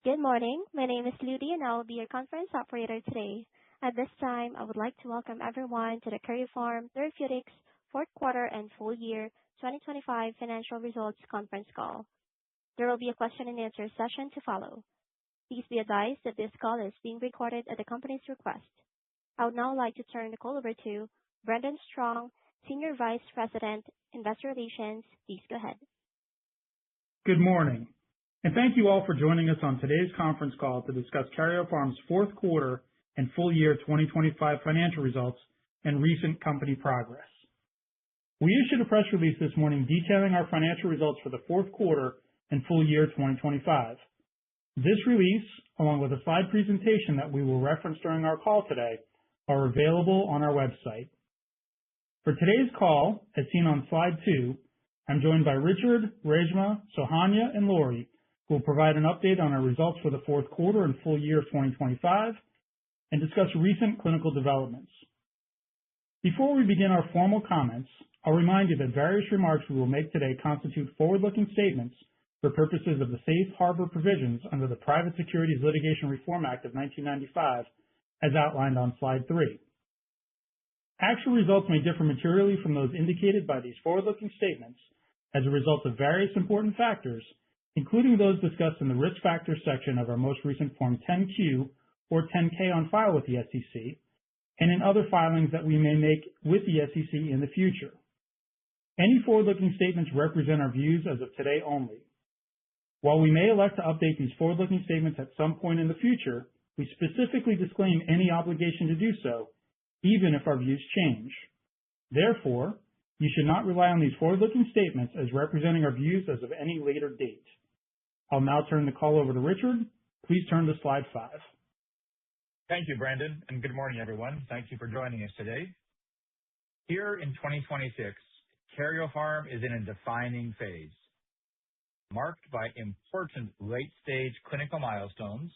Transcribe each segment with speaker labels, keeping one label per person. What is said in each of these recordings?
Speaker 1: Good morning. My name is Ludi, and I will be your conference operator today. At this time, I would like to welcome everyone to the Karyopharm Therapeutics fourth quarter and full year 2025 financial results conference call. There will be a question-and-answer session to follow. Please be advised that this call is being recorded at the company's request. I would now like to turn the call over to Brendan Strong, Senior Vice President, Investor Relations. Please go ahead.
Speaker 2: Good morning, and thank you all for joining us on today's conference call to discuss Karyopharm's fourth quarter and full year 2025 financial results and recent company progress. We issued a press release this morning detailing our financial results for the fourth quarter and full year 2025. This release, along with a slide presentation that we will reference during our call today, are available on our website. For today's call, as seen on slide 2, I'm joined by Richard, Reshma, Sohanya, and Lori, who will provide an update on our results for the fourth quarter and full year of 2025 and discuss recent clinical developments. Before we begin our formal comments, I'll remind you that various remarks we will make today constitute forward-looking statements for purposes of the Safe Harbor provisions under the Private Securities Litigation Reform Act of 1995, as outlined on slide 3. Actual results may differ materially from those indicated by these forward-looking statements as a result of various important factors, including those discussed in the Risk Factors section of our most recent Form 10-Q or 10-K on file with the SEC, and in other filings that we may make with the SEC in the future. Any forward-looking statements represent our views as of today only. While we may elect to update these forward-looking statements at some point in the future, we specifically disclaim any obligation to do so, even if our views change. Therefore, you should not rely on these forward-looking statements as representing our views as of any later date. I'll now turn the call over to Richard. Please turn to slide 5.
Speaker 3: Thank you, Brandon, and good morning, everyone. Thank you for joining us today. Here in 2026, Karyopharm is in a defining phase, marked by important late-stage clinical milestones,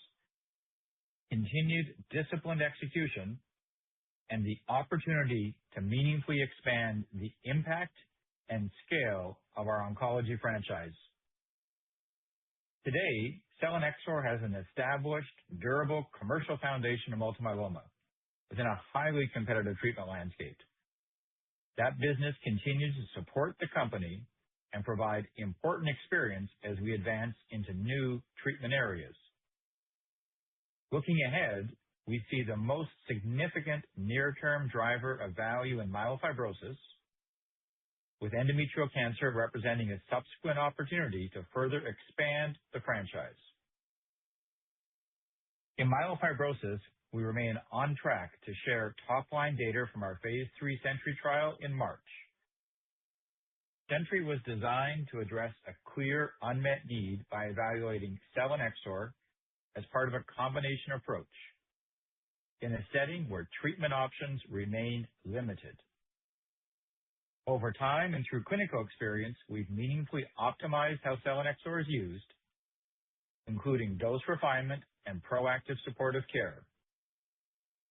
Speaker 3: continued disciplined execution, and the opportunity to meaningfully expand the impact and scale of our oncology franchise. Today, selinexor has an established, durable commercial foundation in multiple myeloma within a highly competitive treatment landscape. That business continues to support the company and provide important experience as we advance into new treatment areas. Looking ahead, we see the most significant near-term driver of value in myelofibrosis, with endometrial cancer representing a subsequent opportunity to further expand the franchise. In myelofibrosis, we remain on track to share top-line data from our phase 3 SENTRY trial in March. SENTRY was designed to address a clear unmet need by evaluating selinexor as part of a combination approach in a setting where treatment options remain limited. Over time and through clinical experience, we've meaningfully optimized how selinexor is used, including dose refinement and proactive supportive care,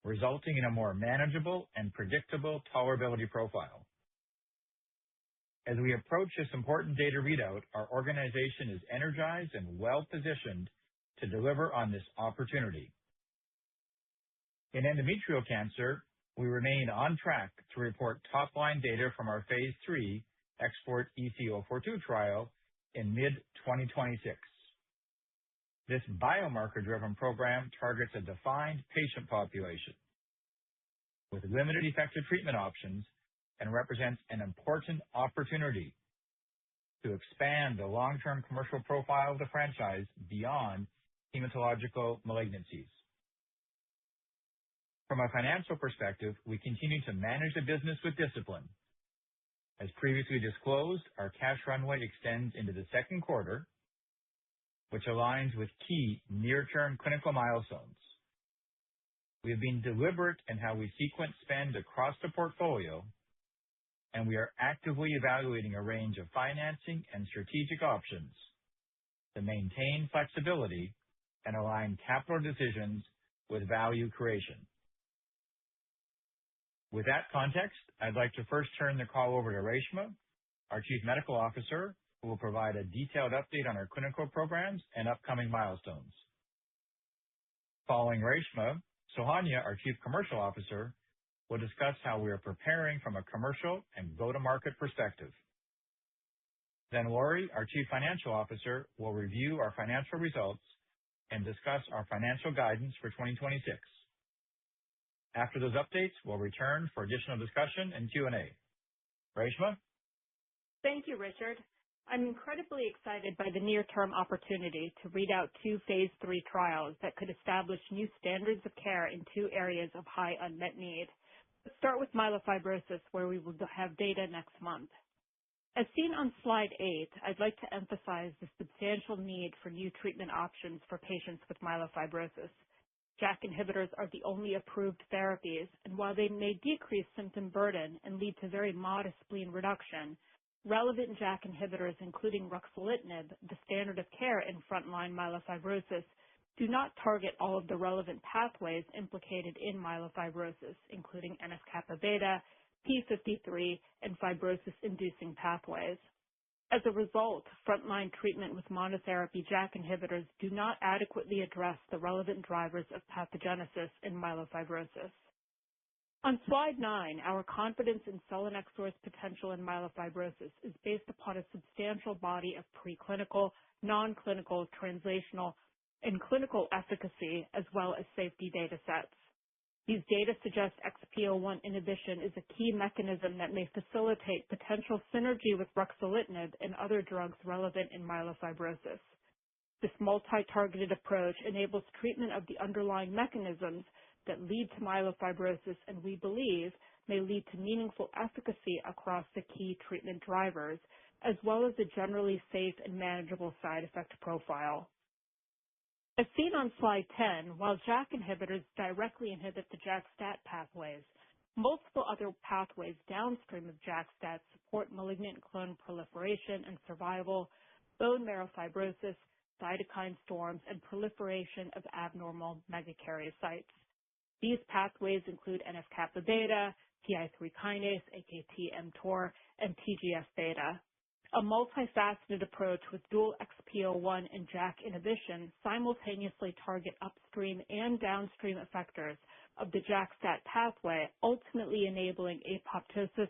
Speaker 3: resulting in a more manageable and predictable tolerability profile. As we approach this important data readout, our organization is energized and well-positioned to deliver on this opportunity. In endometrial cancer, we remain on track to report top-line data from our phase 3 XPORT-EC-042 trial in mid-2026. This biomarker-driven program targets a defined patient population with limited effective treatment options and represents an important opportunity to expand the long-term commercial profile of the franchise beyond hematological malignancies. From a financial perspective, we continue to manage the business with discipline. As previously disclosed, our cash runway extends into the second quarter, which aligns with key near-term clinical milestones. We have been deliberate in how we sequence spend across the portfolio, and we are actively evaluating a range of financing and strategic options to maintain flexibility and align capital decisions with value creation. With that context, I'd like to first turn the call over to Reshma, our Chief Medical Officer, who will provide a detailed update on our clinical programs and upcoming milestones. Following Reshma, Sohanya, our Chief Commercial Officer, will discuss how we are preparing from a commercial and go-to-market perspective. Then Lori, our Chief Financial Officer, will review our financial results and discuss our financial guidance for 2026. After those updates, we'll return for additional discussion and Q&A. Reshma?
Speaker 4: Thank you, Richard. I'm incredibly excited by the near-term opportunity to read out 2 phase 3 trials that could establish new standards of care in 2 areas of high unmet need. Let's start with myelofibrosis, where we will have data next month. As seen on slide 8, I'd like to emphasize the substantial need for new treatment options for patients with myelofibrosis. JAK inhibitors are the only approved therapies, and while they may decrease symptom burden and lead to very modest spleen reduction, relevant JAK inhibitors, including ruxolitinib, the standard of care in frontline myelofibrosis, do not target all of the relevant pathways implicated in myelofibrosis, including NF-kappa beta, P53, and fibrosis-inducing pathways. As a result, frontline treatment with monotherapy JAK inhibitors do not adequately address the relevant drivers of pathogenesis in myelofibrosis. On slide 9, our confidence in selinexor's potential in myelofibrosis is based upon a substantial body of preclinical, non-clinical, translational, and clinical efficacy, as well as safety data sets. These data suggest XPO1 inhibition is a key mechanism that may facilitate potential synergy with ruxolitinib and other drugs relevant in myelofibrosis. This multi-targeted approach enables treatment of the underlying mechanisms that lead to myelofibrosis and we believe may lead to meaningful efficacy across the key treatment drivers, as well as a generally safe and manageable side effect profile. As seen on slide 10, while JAK inhibitors directly inhibit the JAK-STAT pathways, multiple other pathways downstream of JAK-STAT support malignant clone proliferation and survival, bone marrow fibrosis, cytokine storms, and proliferation of abnormal megakaryocytes. These pathways include NF-kappa beta, PI3 kinase, AKT-mTOR, and TGF-beta. A multifaceted approach with dual XPO1 and JAK inhibition simultaneously target upstream and downstream effectors of the JAK-STAT pathway, ultimately enabling apoptosis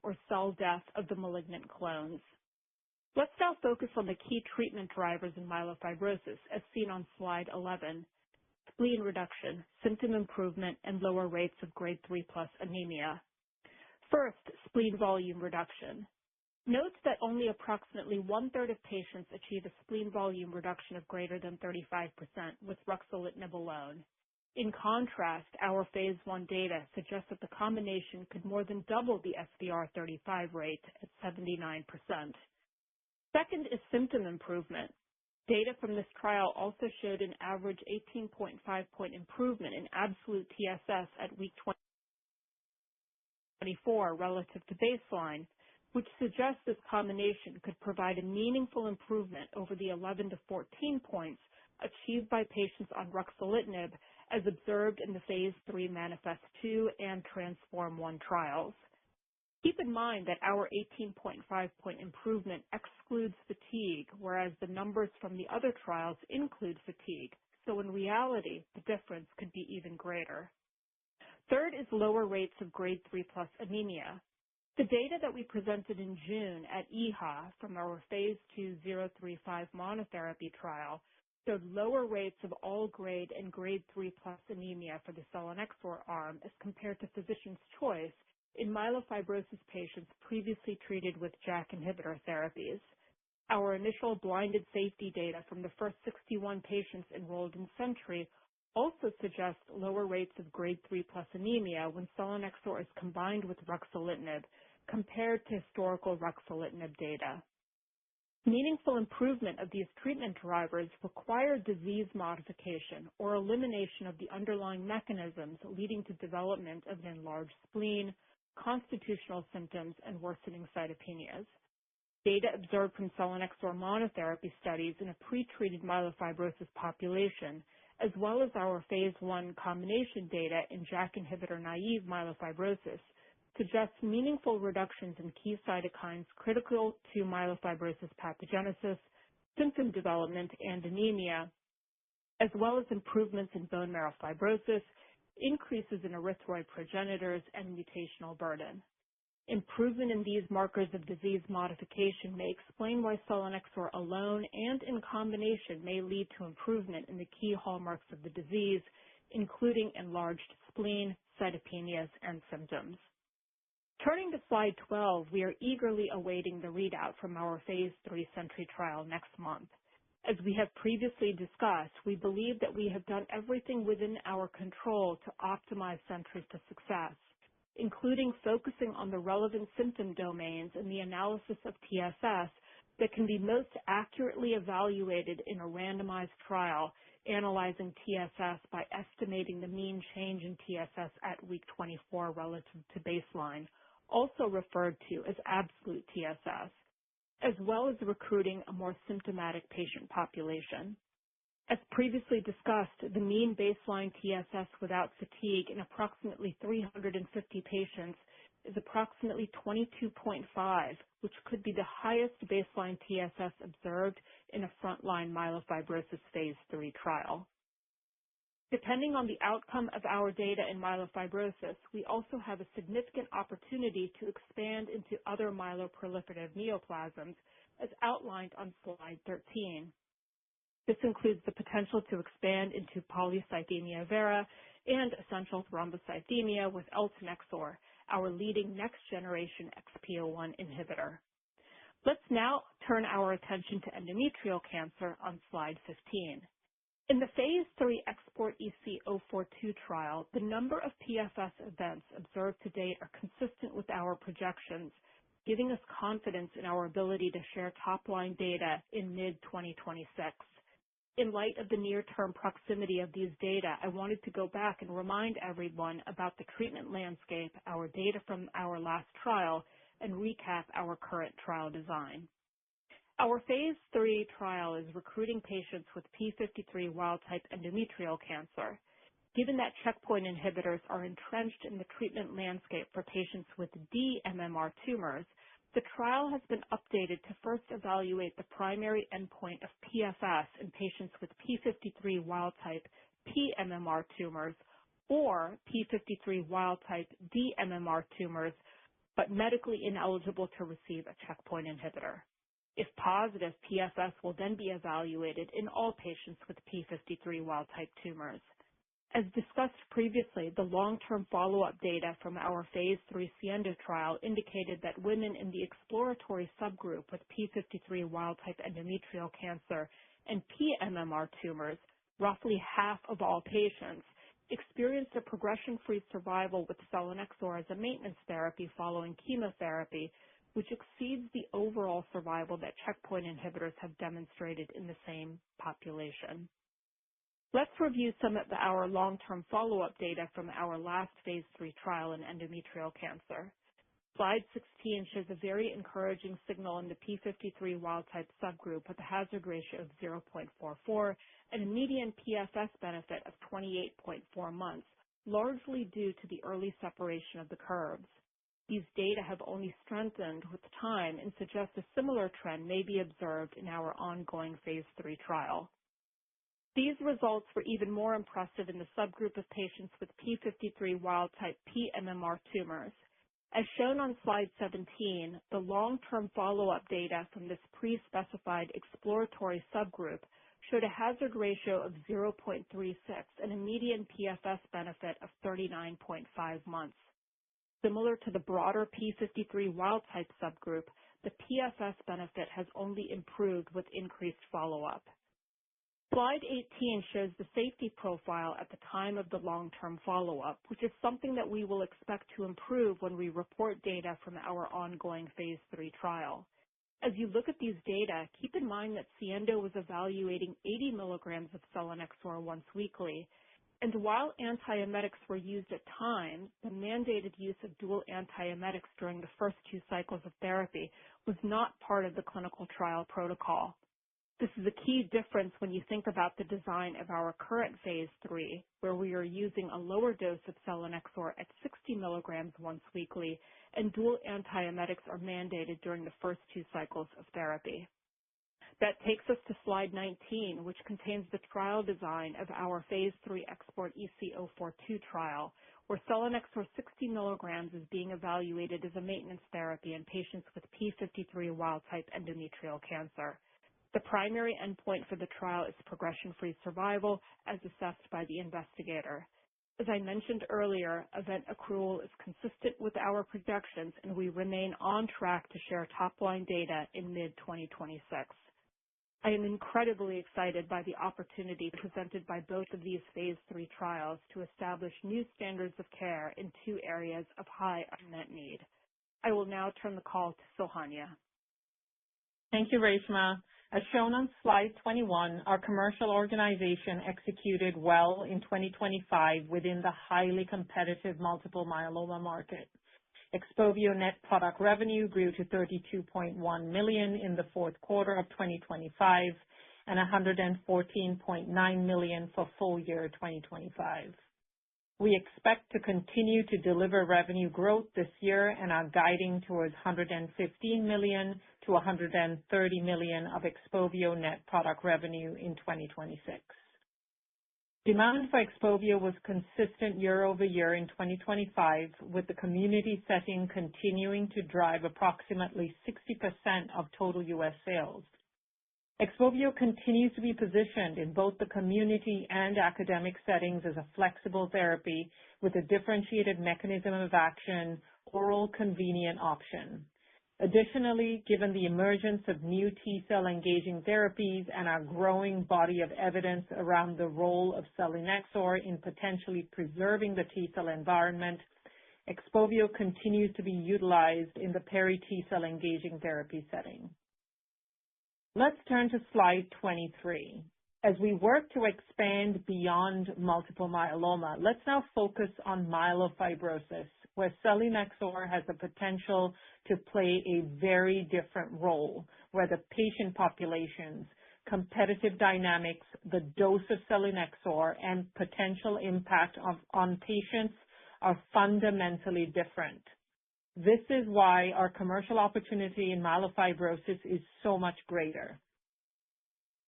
Speaker 4: or cell death of the malignant clones. Let's now focus on the key treatment drivers in myelofibrosis, as seen on slide 11. Spleen reduction, symptom improvement, and lower rates of grade 3+ anemia. First, spleen volume reduction. Note that only approximately 1/3 of patients achieve a spleen volume reduction of greater than 35% with ruxolitinib alone. In contrast, our phase 1 data suggests that the combination could more than double the SVR35 rate at 79%. Second is symptom improvement. Data from this trial also showed an average 18.5-point improvement in absolute TSS at week 24 relative to baseline, which suggests this combination could provide a meaningful improvement over the 11 to 14 points achieved by patients on ruxolitinib as observed in the phase 3 Manifest-2 and Transform-1 trials. Keep in mind that our 18.5-point improvement excludes fatigue, whereas the numbers from the other trials include fatigue, so in reality, the difference could be even greater. Third is lower rates of grade 3+ anemia. The data that we presented in June at EHA from our phase 2 035 monotherapy trial showed lower rates of all grade and grade 3+ anemia for the selinexor arm as compared to physician's choice in myelofibrosis patients previously treated with JAK inhibitor therapies. Our initial blinded safety data from the first 61 patients enrolled in Sentry also suggests lower rates of grade 3+ anemia when selinexor is combined with ruxolitinib compared to historical ruxolitinib data. Meaningful improvement of these treatment drivers require disease modification or elimination of the underlying mechanisms leading to development of an enlarged spleen, constitutional symptoms, and worsening cytopenias. Data observed from selinexor monotherapy studies in a pretreated myelofibrosis population, as well as our phase 1 combination data in JAK inhibitor-naive myelofibrosis, suggests meaningful reductions in key cytokines critical to myelofibrosis pathogenesis, symptom development, and anemia, as well as improvements in bone marrow fibrosis, increases in erythroid progenitors, and mutational burden. Improvement in these markers of disease modification may explain why selinexor alone and in combination may lead to improvement in the key hallmarks of the disease, including enlarged spleen, cytopenias, and symptoms. Turning to slide 12, we are eagerly awaiting the readout from our phase 3 SENTRY trial next month. As we have previously discussed, we believe that we have done everything within our control to optimize SENTRY to success, including focusing on the relevant symptom domains in the analysis of TSS that can be most accurately evaluated in a randomized trial, analyzing TSS by estimating the mean change in TSS at week 24 relative to baseline, also referred to as absolute TSS, as well as recruiting a more symptomatic patient population. As previously discussed, the mean baseline TSS without fatigue in approximately 350 patients is approximately 22.5, which could be the highest baseline TSS observed in a frontline myelofibrosis phase 3 trial. Depending on the outcome of our data in myelofibrosis, we also have a significant opportunity to expand into other myeloproliferative neoplasms, as outlined on slide 13. This includes the potential to expand into polycythemia vera and essential thrombocythemia with eltanexor, our leading next-generation XPO1 inhibitor. Let's now turn our attention to endometrial cancer on slide 15. In the phase 3 XPORT-EC-042 trial, the number of PFS events observed to date are consistent with our projections, giving us confidence in our ability to share top-line data in mid-2026. In light of the near-term proximity of these data, I wanted to go back and remind everyone about the treatment landscape, our data from our last trial, and recap our current trial design. Our phase 3 trial is recruiting patients with p53 wild-type endometrial cancer. Given that checkpoint inhibitors are entrenched in the treatment landscape for patients with dMMR tumors, the trial has been updated to first evaluate the primary endpoint of PFS in patients with p53 wild-type pMMR tumors or p53 wild-type dMMR tumors, but medically ineligible to receive a checkpoint inhibitor. If positive, PFS will then be evaluated in all patients with p53 wild-type tumors. As discussed previously, the long-term follow-up data from our phase 3 SIENDO trial indicated that women in the exploratory subgroup with p53 wild-type endometrial cancer and pMMR tumors, roughly half of all patients, experienced a progression-free survival with selinexor as a maintenance therapy following chemotherapy, which exceeds the overall survival that checkpoint inhibitors have demonstrated in the same population. Let's review some of our long-term follow-up data from our last phase 3 trial in endometrial cancer. Slide 16 shows a very encouraging signal in the p53 wild-type subgroup with a hazard ratio of 0.44 and a median PFS benefit of 28.4 months, largely due to the early separation of the curves. These data have only strengthened with time and suggest a similar trend may be observed in our ongoing phase 3 trial. These results were even more impressive in the subgroup of patients with p53 wild-type pMMR tumors. As shown on slide 17, the long-term follow-up data from this pre-specified exploratory subgroup showed a hazard ratio of 0.36 and a median PFS benefit of 39.5 months. Similar to the broader p53 wild-type subgroup, the PFS benefit has only improved with increased follow-up. Slide 18 shows the safety profile at the time of the long-term follow-up, which is something that we will expect to improve when we report data from our ongoing phase 3 trial. As you look at these data, keep in mind that SIENDO was evaluating 80 milligrams of selinexor once weekly, and while antiemetics were used at times, the mandated use of dual antiemetics during the first 2 cycles of therapy was not part of the clinical trial protocol. This is a key difference when you think about the design of our current phase 3, where we are using a lower dose of selinexor at 60 milligrams once weekly, and dual antiemetics are mandated during the first 2 cycles of therapy. That takes us to slide 19, which contains the trial design of our phase 3 EXPORT-EC-042 trial, where selinexor 60 milligrams is being evaluated as a maintenance therapy in patients with p53 wild-type endometrial cancer. The primary endpoint for the trial is progression-free survival as assessed by the investigator. As I mentioned earlier, event accrual is consistent with our projections, and we remain on track to share top-line data in mid-2026. I am incredibly excited by the opportunity presented by both of these phase 3 trials to establish new standards of care in two areas of high unmet need. I will now turn the call to Sohanya.
Speaker 5: Thank you, Reshma. As shown on slide 21, our commercial organization executed well in 2025 within the highly competitive multiple myeloma market. XPOVIO net product revenue grew to $32.1 million in the fourth quarter of 2025 and $114.9 million for full year 2025. We expect to continue to deliver revenue growth this year and are guiding towards $115 million to $130 million of XPOVIO net product revenue in 2026. Demand for XPOVIO was consistent year over year in 2025, with the community setting continuing to drive approximately 60% of total U.S. sales. XPOVIO continues to be positioned in both the community and academic settings as a flexible therapy with a differentiated mechanism of action, oral convenient option. Additionally, given the emergence of new T-cell engaging therapies and our growing body of evidence around the role of selinexor in potentially preserving the T-cell environment, XPOVIO continues to be utilized in the peri-T-cell engaging therapy setting. Let's turn to slide 23. As we work to expand beyond multiple myeloma, let's now focus on myelofibrosis, where selinexor has the potential to play a very different role, where the patient populations, competitive dynamics, the dose of selinexor, and potential impact on patients are fundamentally different. This is why our commercial opportunity in myelofibrosis is so much greater.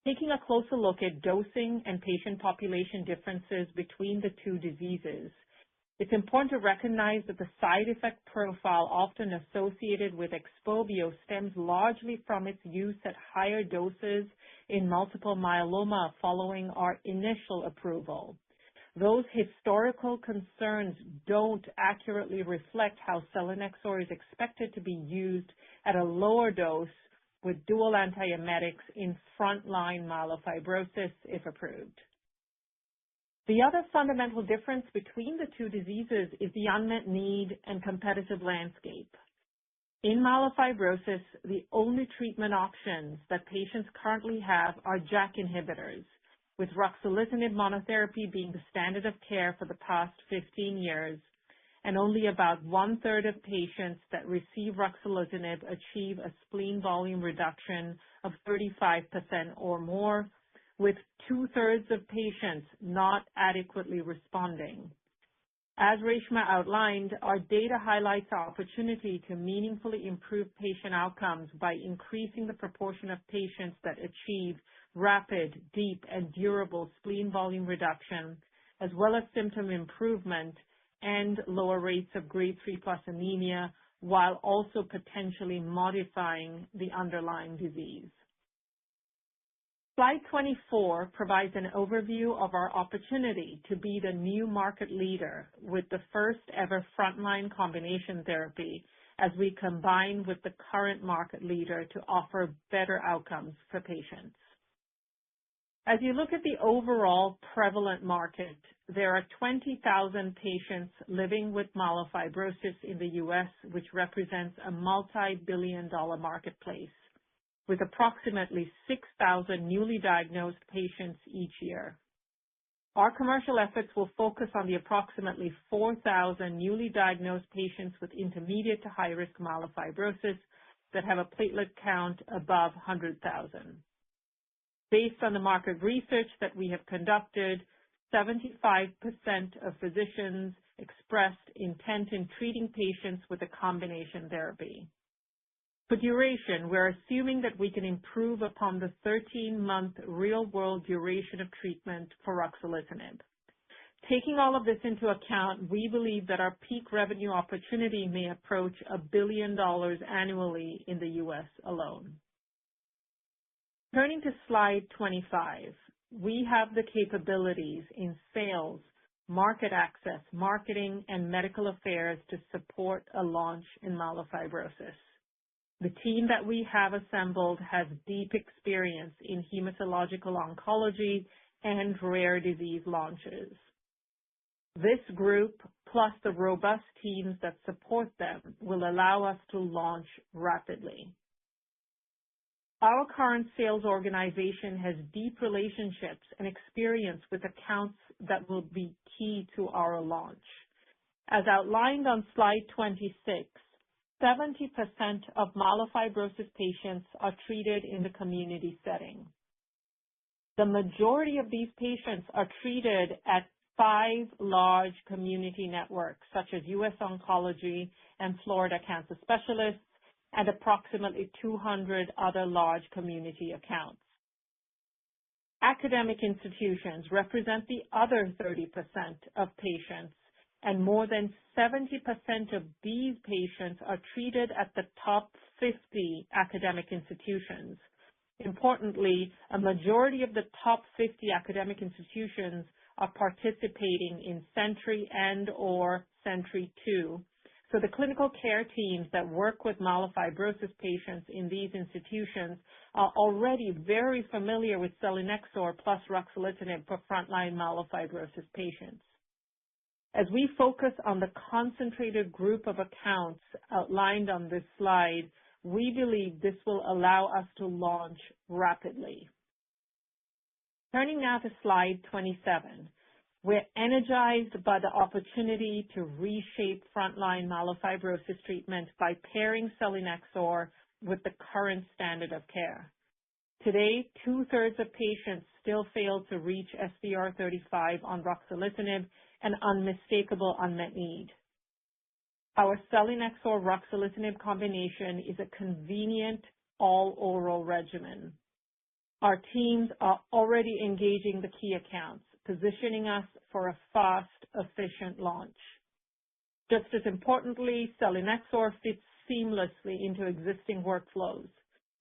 Speaker 5: Taking a closer look at dosing and patient population differences between the two diseases, it's important to recognize that the side effect profile often associated with XPOVIO stems largely from its use at higher doses in multiple myeloma following our initial approval. Those historical concerns don't accurately reflect how selinexor is expected to be used at a lower dose with dual antiemetics in frontline myelofibrosis if approved. The other fundamental difference between the two diseases is the unmet need and competitive landscape. In myelofibrosis, the only treatment options that patients currently have are JAK inhibitors, with ruxolitinib monotherapy being the standard of care for the past 15 years, and only about one-third of patients that receive ruxolitinib achieve a spleen volume reduction of 35% or more, with two-thirds of patients not adequately responding. As Reshma outlined, our data highlights our opportunity to meaningfully improve patient outcomes by increasing the proportion of patients that achieve rapid, deep, and durable spleen volume reduction, as well as symptom improvement and lower rates of grade 3+ anemia, while also potentially modifying the underlying disease. Slide 24 provides an overview of our opportunity to be the new market leader with the first ever frontline combination therapy as we combine with the current market leader to offer better outcomes for patients. As you look at the overall prevalent market, there are 20,000 patients living with myelofibrosis in the U.S., which represents a multi-billion-dollar marketplace, with approximately 6,000 newly diagnosed patients each year. Our commercial efforts will focus on the approximately 4,000 newly diagnosed patients with intermediate to high-risk myelofibrosis that have a platelet count above 100,000. Based on the market research that we have conducted, 75% of physicians expressed intent in treating patients with a combination therapy. For duration, we're assuming that we can improve upon the 13-month real-world duration of treatment for ruxolitinib. Taking all of this into account, we believe that our peak revenue opportunity may approach $1 billion annually in the U.S. alone. Turning to slide 25, we have the capabilities in sales, market access, marketing, and medical affairs to support a launch in myelofibrosis. The team that we have assembled has deep experience in hematological oncology and rare disease launches. This group, plus the robust teams that support them, will allow us to launch rapidly. Our current sales organization has deep relationships and experience with accounts that will be key to our launch. As outlined on slide 26, 70% of myelofibrosis patients are treated in the community setting. The majority of these patients are treated at 5 large community networks, such as US Oncology and Florida Cancer Specialists, and approximately 200 other large community accounts. Academic institutions represent the other 30% of patients, and more than 70% of these patients are treated at the top 50 academic institutions. Importantly, a majority of the top 50 academic institutions are participating in Sentry and/or Sentry 2. So the clinical care teams that work with myelofibrosis patients in these institutions are already very familiar with selinexor plus ruxolitinib for frontline myelofibrosis patients. As we focus on the concentrated group of accounts outlined on this slide, we believe this will allow us to launch rapidly. Turning now to slide 27. We're energized by the opportunity to reshape frontline myelofibrosis treatment by pairing selinexor with the current standard of care. Today, 2/3 of patients still fail to reach SVR35 on ruxolitinib, an unmistakable unmet need. Our selinexor ruxolitinib combination is a convenient all-oral regimen. Our teams are already engaging the key accounts, positioning us for a fast, efficient launch. Just as importantly, selinexor fits seamlessly into existing workflows.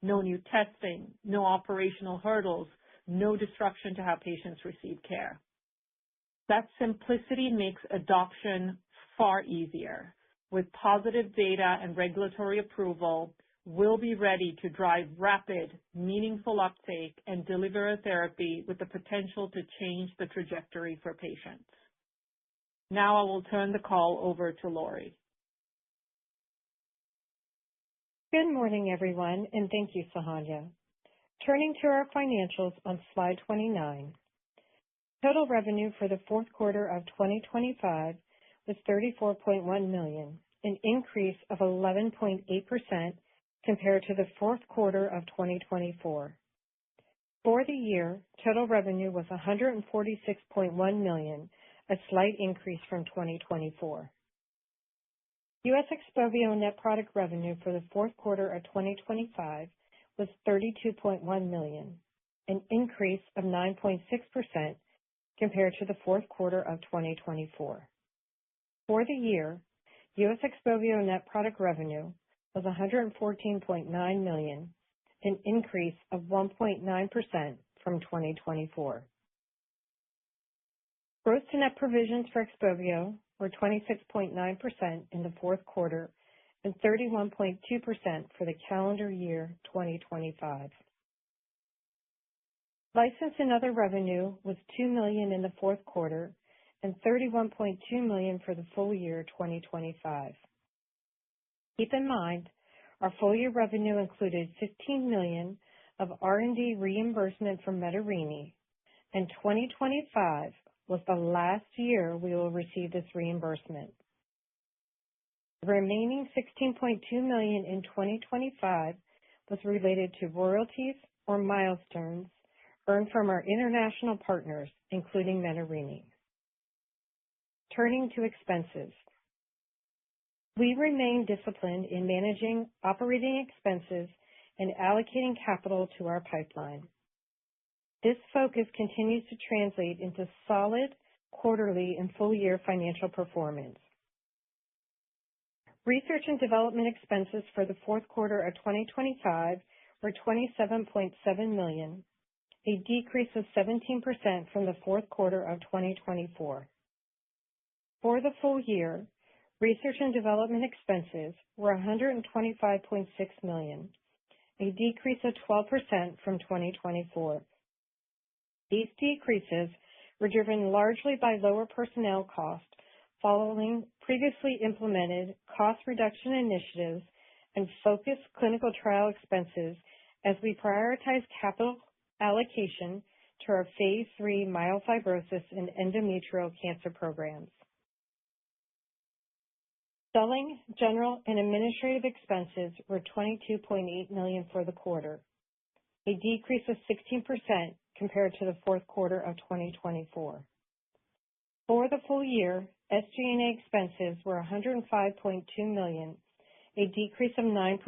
Speaker 5: No new testing, no operational hurdles, no disruption to how patients receive care. That simplicity makes adoption far easier. With positive data and regulatory approval, we'll be ready to drive rapid, meaningful uptake and deliver a therapy with the potential to change the trajectory for patients. Now I will turn the call over to Lori.
Speaker 6: Good morning, everyone, and thank you, Sohanya. Turning to our financials on slide 29. Total revenue for the fourth quarter of 2025 was $34.1 million, an increase of 11.8% compared to the fourth quarter of 2024. For the year, total revenue was $146.1 million, a slight increase from 2024. U.S. XPOVIO net product revenue for the fourth quarter of 2025 was $32.1 million, an increase of 9.6% compared to the fourth quarter of 2024. For the year, U.S. XPOVIO net product revenue was $114.9 million, an increase of 1.9% from 2024. Gross to net provisions for XPOVIO were 26.9% in the fourth quarter and 31.2% for the calendar year 2025. License and other revenue was $2 million in the fourth quarter and $31.2 million for the full year 2025. Keep in mind, our full year revenue included $15 million of R&D reimbursement from Menarini, and 2025 was the last year we will receive this reimbursement. The remaining $16.2 million in 2025 was related to royalties or milestones earned from our international partners, including Menarini. Turning to expenses. We remain disciplined in managing operating expenses and allocating capital to our pipeline. This focus continues to translate into solid quarterly and full-year financial performance. Research and development expenses for the fourth quarter of 2025 were $27.7 million, a decrease of 17% from the fourth quarter of 2024. For the full year, research and development expenses were $125.6 million, a decrease of 12% from 2024. These decreases were driven largely by lower personnel costs following previously implemented cost reduction initiatives and focused clinical trial expenses as we prioritize capital allocation to our phase 3 myelofibrosis and endometrial cancer programs. Selling, general, and administrative expenses were $22.8 million for the quarter, a decrease of 16% compared to the fourth quarter of 2024. For the full year, SG&A expenses were $105.2 million, a decrease of 9%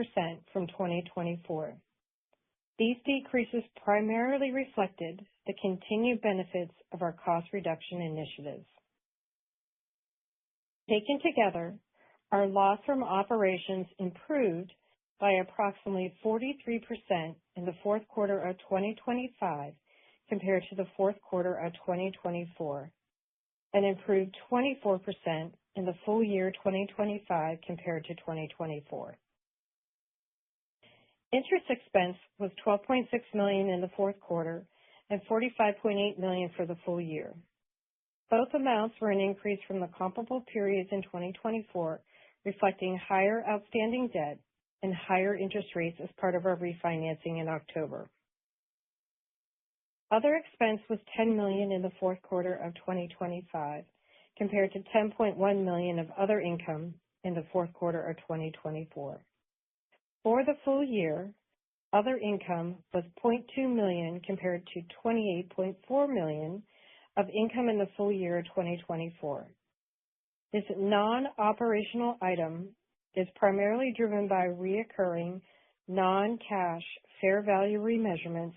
Speaker 6: from 2024. These decreases primarily reflected the continued benefits of our cost reduction initiatives. Taken together, our loss from operations improved by approximately 43% in the fourth quarter of 2025 compared to the fourth quarter of 2024, and improved 24% in the full year 2025 compared to 2024. Interest expense was $12.6 million in the fourth quarter and $45.8 million for the full year. Both amounts were an increase from the comparable periods in 2024, reflecting higher outstanding debt and higher interest rates as part of our refinancing in October. Other expense was $10 million in the fourth quarter of 2025, compared to $10.1 million of other income in the fourth quarter of 2024. For the full year, other income was $0.2 million compared to $28.4 million of income in the full year of 2024. This non-operational item is primarily driven by reoccurring non-cash fair value remeasurements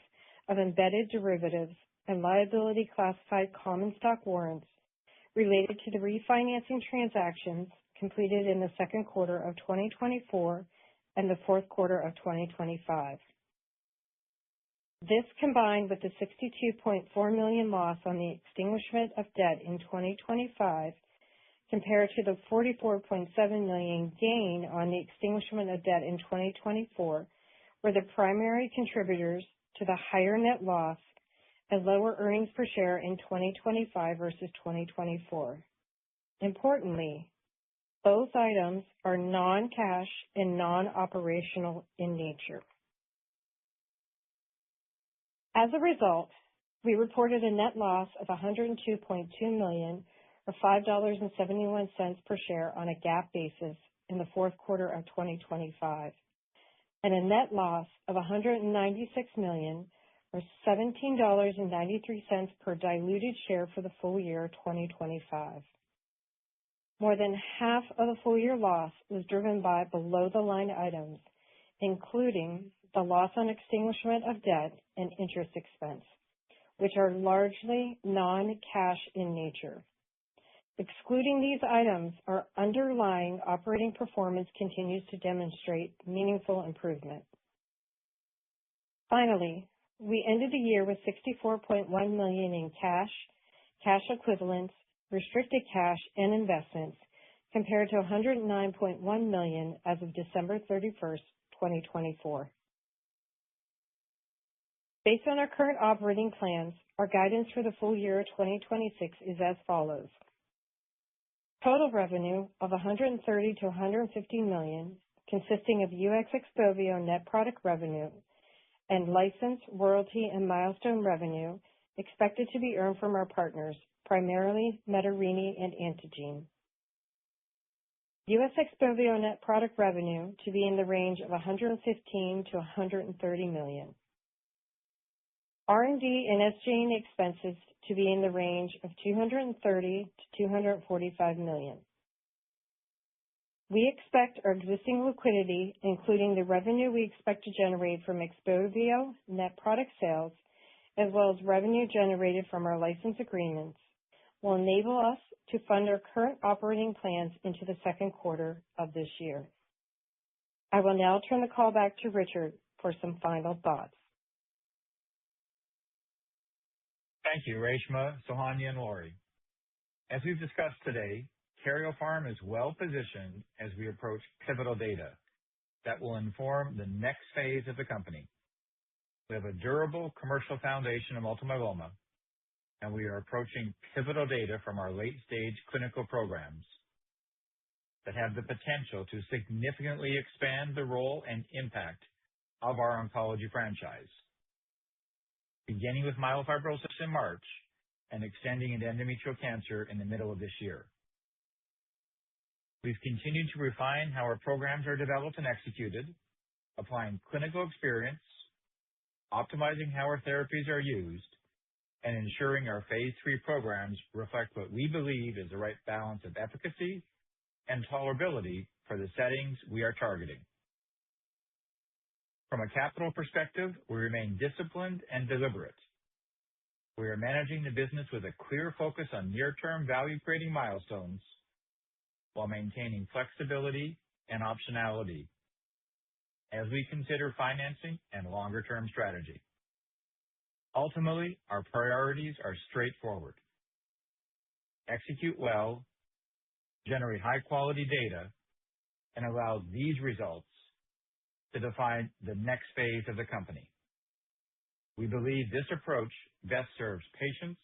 Speaker 6: of embedded derivatives and liability classified common stock warrants related to the refinancing transactions completed in the second quarter of 2024 and the fourth quarter of 2025. This, combined with the $62.4 million loss on the extinguishment of debt in 2025, compared to the $44.7 million gain on the extinguishment of debt in 2024, were the primary contributors to the higher net loss and lower earnings per share in 2025 versus 2024. Importantly, both items are non-cash and non-operational in nature. As a result, we reported a net loss of $102.2 million, or $5.71 per share on a GAAP basis in the fourth quarter of 2025, and a net loss of $196 million, or $17.93 per diluted share for the full year 2025. More than half of the full-year loss was driven by below-the-line items, including the loss on extinguishment of debt and interest expense, which are largely non-cash in nature. Excluding these items, our underlying operating performance continues to demonstrate meaningful improvement. Finally, we ended the year with $64.1 million in cash equivalents, restricted cash, and investments, compared to $109.1 million as of December 31st, 2024. Based on our current operating plans, our guidance for the full year of 2026 is as follows. Total revenue of $130 to $150 million, consisting of US XPOVIO net product revenue and license, royalty, and milestone revenue expected to be earned from our partners, primarily Menarini and Antengene. US XPOVIO net product revenue to be in the range of $115 to $130 million. R&D and SG&A expenses to be in the range of $230 to $245 million. We expect our existing liquidity, including the revenue we expect to generate from XPOVIO net product sales, as well as revenue generated from our license agreements, will enable us to fund our current operating plans into the second quarter of this year. I will now turn the call back to Richard for some final thoughts.
Speaker 3: Thank you, Reshma, Sohanya, and Lori. As we've discussed today, Karyopharm is well positioned as we approach pivotal data that will inform the next phase of the company. We have a durable commercial foundation of multiple myeloma, and we are approaching pivotal data from our late-stage clinical programs that have the potential to significantly expand the role and impact of our oncology franchise, beginning with myelofibrosis in March and extending into endometrial cancer in the middle of this year. We've continued to refine how our programs are developed and executed, applying clinical experience, optimizing how our therapies are used, and ensuring our phase 3 programs reflect what we believe is the right balance of efficacy and tolerability for the settings we are targeting. From a capital perspective, we remain disciplined and deliberate. We are managing the business with a clear focus on near-term value-creating milestones while maintaining flexibility and optionality as we consider financing and longer-term strategy. Ultimately, our priorities are straightforward: execute well, generate high-quality data, and allow these results to define the next phase of the company. We believe this approach best serves patients,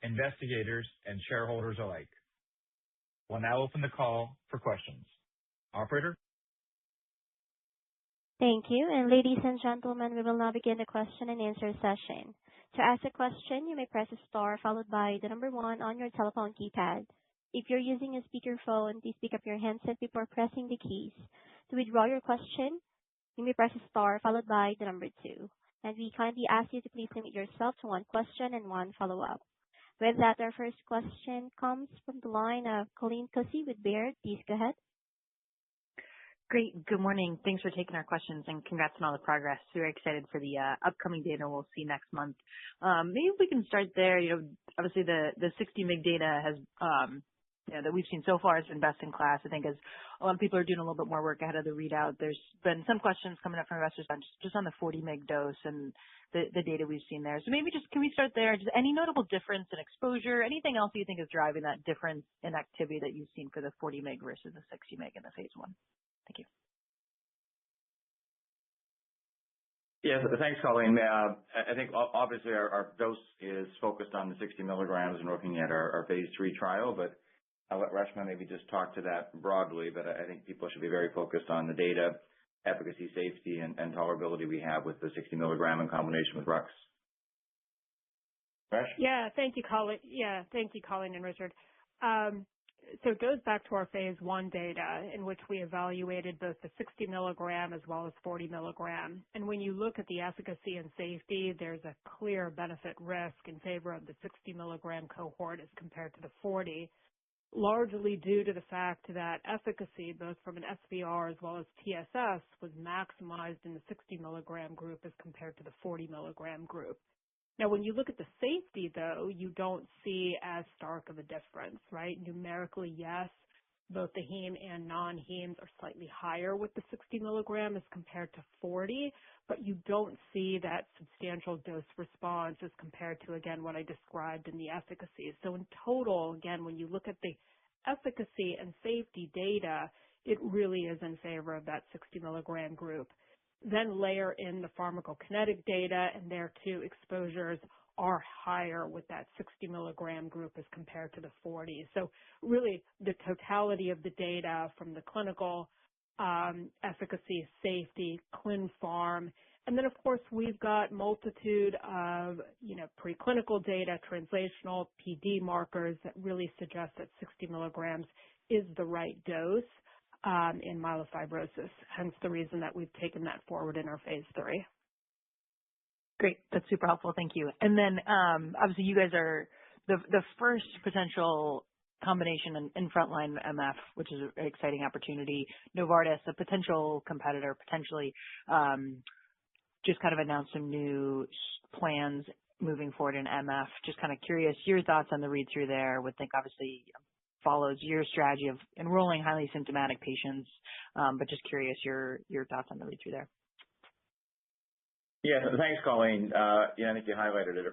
Speaker 3: investigators, and shareholders alike. We'll now open the call for questions. Operator?
Speaker 1: Thank you. And ladies and gentlemen, we will now begin the question and answer session. To ask a question, you may press star followed by the number 1 on your telephone keypad. If you're using a speakerphone, please pick up your handset before pressing the keys. To withdraw your question, you may press star followed by the number 2. And we kindly ask you to please limit yourself to 1 question and 1 follow-up. With that, our first question comes from the line of Colleen Kusy with Baird. Please go ahead.
Speaker 7: Great. Good morning. Thanks for taking our questions and congrats on all the progress. We're excited for the upcoming data we'll see next month. Maybe we can start there. Obviously the 60 mg data has, that we've seen so far has been best in class. I think as a lot of people are doing a little bit more work ahead of the readout, there's been some questions coming up from investors on just on the 40 mg dose and the data we've seen there. So maybe can we start there? Just any notable difference in exposure? Anything else you think is driving that difference in activity that you've seen for the 40 mg versus the 60 mg in the phase 1? Thank you.
Speaker 8: Yes, thanks, Colleen. I think obviously our dose is focused on the 60 milligrams and looking at our phase 3 trial, but I'll let Reshma maybe just talk to that broadly, but I think people should be very focused on the data, efficacy, safety, and tolerability we have with the 60 milligram in combination with Rux. Resh?
Speaker 4: Yeah, thank you, Colleen. Thank you, Colleen and Richard. So it goes back to our phase 1 data in which we evaluated both the 60 milligram as well as 40 milligram. And when you look at the efficacy and safety, there's a clear benefit risk in favor of the 60 milligram cohort as compared to the 40, largely due to the fact that efficacy, both from an SVR as well as TSS, was maximized in the 60 milligram group as compared to the 40 milligram group. Now, when you look at the safety, though, you don't see as stark of a difference, right? Numerically, yes, both the heme and non-hemes are slightly higher with the 60 milligram as compared to 40, but you don't see that substantial dose response as compared to, again, what I described in the efficacy. So in total, again, when you look at the efficacy and safety data, it really is in favor of that 60 milligram group. Then layer in the pharmacokinetic data, and there too exposures are higher with that 60 milligram group as compared to the 40. So really the totality of the data from the clinical efficacy, safety, clin pharm, and then of course we've got multitude of preclinical data, translational PD markers that really suggest that 60 milligrams is the right dose in myelofibrosis, hence the reason that we've taken that forward in our phase 3.
Speaker 7: Great. That's super helpful. Thank you. And then obviously you guys are the first potential combination in frontline MF, which is an exciting opportunity. Novartis, a potential competitor, potentially just kind of announced some new plans moving forward in MF. Just kind of curious your thoughts on the read-through there. Would think obviously follows your strategy of enrolling highly symptomatic patients, but just curious your thoughts on the read-through there.
Speaker 8: Yeah, thanks, Colleen. I think you highlighted it.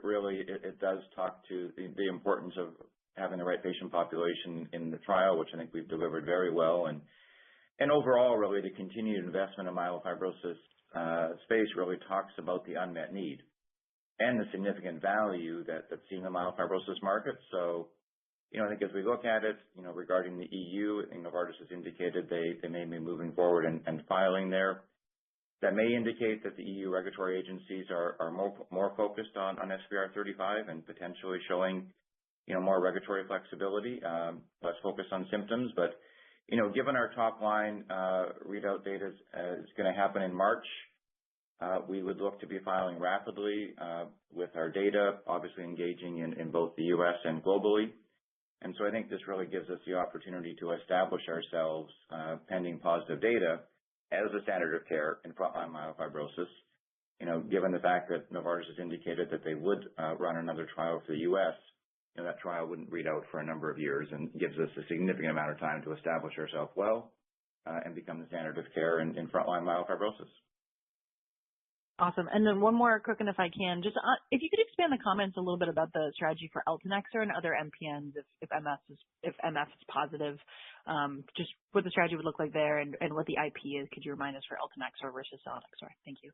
Speaker 8: It does talk to the importance of having the right patient population in the trial, which I think we've delivered very well. And overall, really, the continued investment in myelofibrosis space really talks about the unmet need and the significant value that's seen in the myelofibrosis market. So, I think as we look at it, regarding the EU, I think Novartis has indicated they may be moving forward and filing there. That may indicate that the EU regulatory agencies are more focused on SVR35 and potentially showing, more regulatory flexibility, less focused on symptoms. But, given our top line readout data is going to happen in March, we would look to be filing rapidly with our data, obviously engaging in both the U.S. and globally. And so I think this really gives us the opportunity to establish ourselves pending positive data as a standard of care in frontline myelofibrosis. Given the fact that Novartis has indicated that they would run another trial for the U.S., that trial wouldn't read out for a number of years and gives us a significant amount of time to establish ourselves well and become the standard of care in frontline myelofibrosis.
Speaker 7: Awesome. And then one more quick one, if I can. Just if you could expand the comments a little bit about the strategy for eltanexor and other MPNs if MF is positive, just what the strategy would look like there and what the IP is. Could you remind us for eltanexor versus selinexor? Thank you.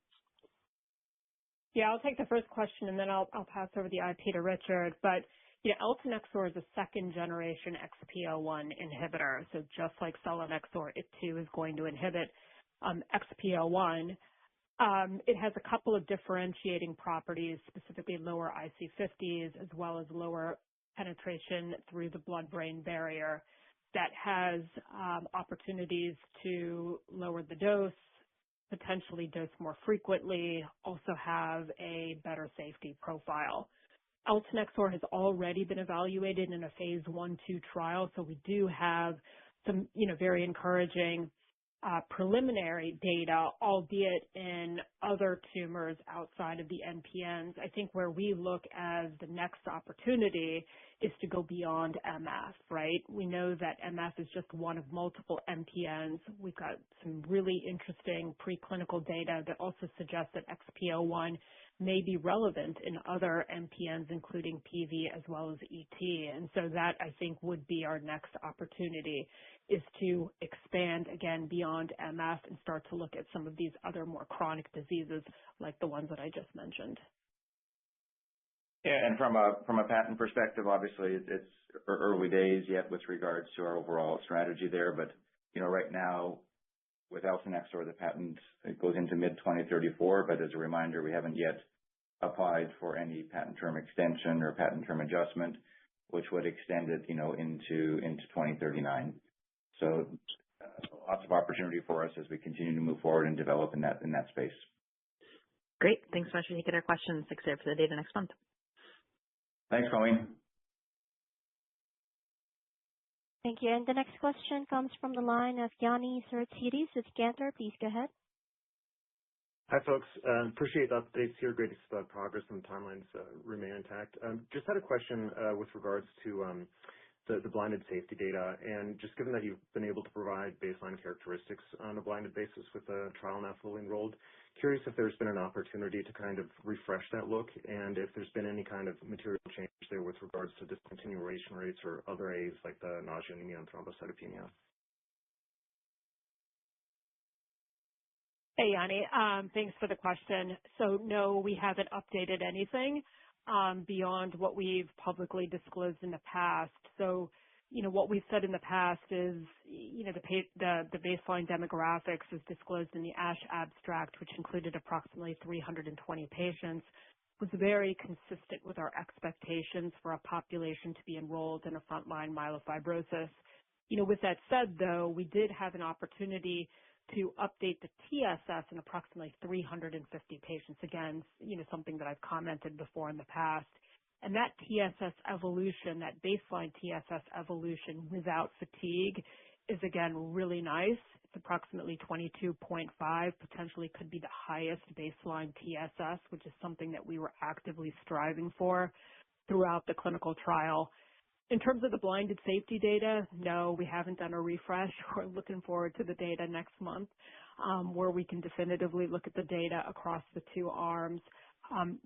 Speaker 4: Yeah, I'll take the first question and then I'll pass over the IP to Richard. But eltanexor is a second-generation XPO1 inhibitor. So just like selinexor, it too is going to inhibit XPO1. It has a couple of differentiating properties, specifically lower IC50s as well as lower penetration through the blood-brain barrier that has opportunities to lower the dose, potentially dose more frequently, also have a better safety profile. Eltanexor has already been evaluated in a phase 1/2 trial, so we do have some, very encouraging preliminary data, albeit in other tumors outside of the MPNs. I think where we look as the next opportunity is to go beyond MF, right? We know that MF is just one of multiple MPNs. We've got some really interesting preclinical data that also suggests that XPO1 may be relevant in other MPNs, including PV as well as ET. And so that, I think, would be our next opportunity, is to expand again beyond MF and start to look at some of these other more chronic diseases like the ones that I just mentioned.
Speaker 8: Yeah, and from a patent perspective, obviously it's early days yet with regards to our overall strategy there. But, right now with eltanexor, the patent, it goes into mid-2034. But as a reminder, we haven't yet applied for any patent term extension or patent term adjustment, which would extend it, into 2039. So lots of opportunity for us as we continue to move forward and develop in that space.
Speaker 7: Great. Thanks so much for taking our questions. Excited for the data next month.
Speaker 8: Thanks, Colleen.
Speaker 1: Thank you. And the next question comes from the line of Yanni Souroutzidis with Cantor. Please go ahead.
Speaker 9: Hi, folks. Appreciate the updates here. Great to see the progress and the timelines remain intact. Just had a question with regards to the blinded safety data, and just given that you've been able to provide baseline characteristics on a blinded basis with the trial now fully enrolled, curious if there's been an opportunity to kind of refresh that look and if there's been any kind of material change there with regards to discontinuation rates or other A's like the nausea, anemia, and thrombocytopenia.
Speaker 4: Hey, Yanni. Thanks for the question. So no, we haven't updated anything beyond what we've publicly disclosed in the past. So, what we've said in the past is, the baseline demographics is disclosed in the ASH abstract, which included approximately 320 patients, was very consistent with our expectations for a population to be enrolled in a frontline myelofibrosis. With that said, though, we did have an opportunity to update the TSS in approximately 350 patients. Again, something that I've commented before in the past. And that TSS evolution, that baseline TSS evolution without fatigue is, again, really nice. It's approximately 22.5, potentially could be the highest baseline TSS, which is something that we were actively striving for throughout the clinical trial. In terms of the blinded safety data, no, we haven't done a refresh. We're looking forward to the data next month, where we can definitively look at the data across the two arms.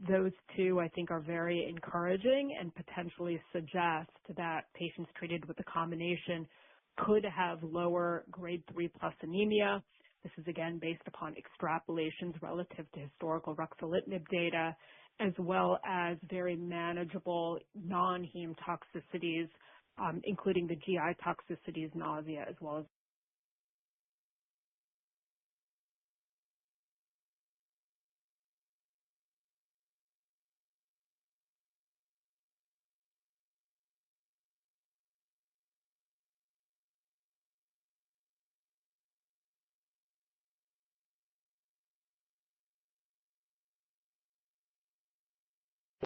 Speaker 4: Those two, I think, are very encouraging and potentially suggest that patients treated with the combination could have lower grade 3 plus anemia. This is again based upon extrapolations relative to historical ruxolitinib data, as well as very manageable non-heme toxicities, including the GI toxicities, nausea, as well as